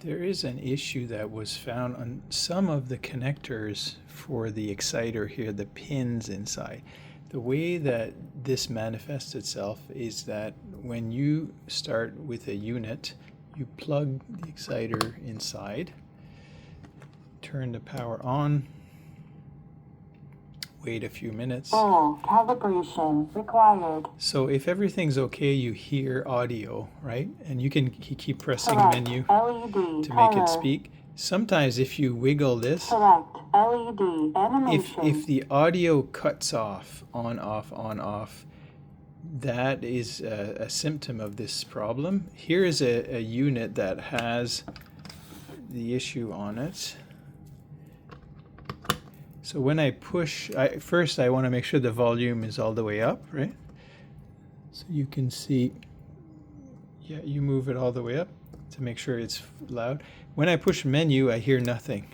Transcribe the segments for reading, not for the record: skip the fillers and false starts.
There is an issue that was found on some of the connectors for the exciter here, the pins inside. The way that this manifests itself is that when you start with a unit, you plug the exciter inside, turn the power on, wait a few minutes. Full calibration required. So if everything's okay, you hear audio, right? And you can keep pressing Select menu LED to make color. it speak. Sometimes if you wiggle this, Select LED animation. if the audio cuts off, on, off, that is a symptom of this problem. Here is a unit that has the issue on it. So when I push, first I want to make sure the volume is all the way up, right? So you can see, yeah, you move it all the way up to make sure it's loud. When I push menu, I hear nothing.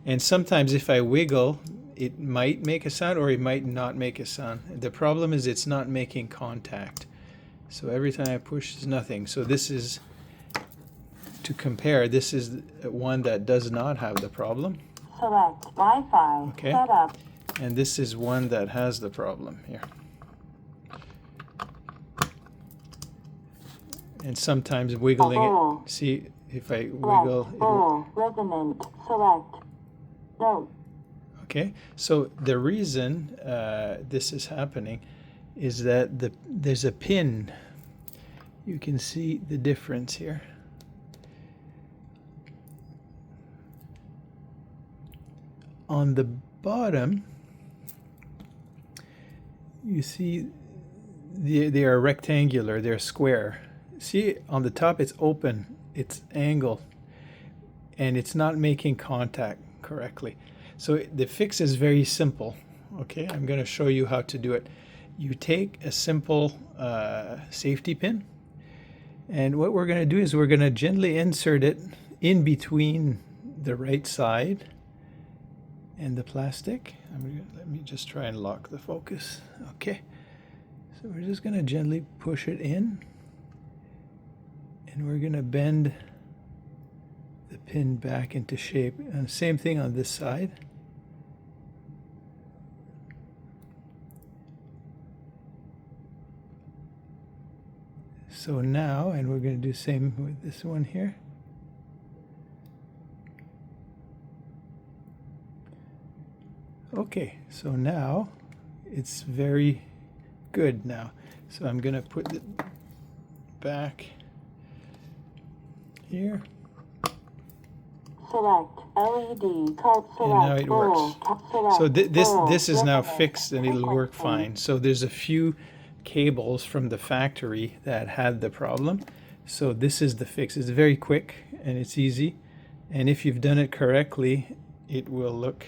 And sometimes if I wiggle, it might make a sound or it might not make a sound. The problem is it's not making contact. So every time I push, there's nothing. So this is, to compare, this is one that does not have the problem. Select Wi-Fi Okay. setup. And this is one that has the problem here. And sometimes wiggling it, see if I wiggle it. Full resonant. Select. No. Okay, so the reason this is happening is that there's a pin. You can see the difference here. On the bottom, you see they are rectangular, they're square. See, on the top it's open, it's angled, and it's not making contact correctly. So the fix is very simple. Okay, I'm going to show you how to do it. You take a simple safety pin, and what we're going to do is we're going to gently insert it in between the right side and the plastic. Let me just try and lock the focus. Okay, so we're just going to gently push it in, and we're going to bend the pin back into shape. And same thing on this side. So now, and we're going to do the same with this one here. Okay, so now it's very good now. So I'm going to put it back here. Select LED. Code select. And now it works. Select. So this is now Resonant. fixed and it'll work fine. So there's a few cables from the factory that had the problem. So this is the fix. It's very quick and it's easy. And if you've done it correctly, it will look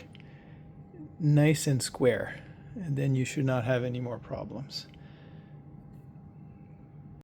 nice and square. And then you should not have any more problems.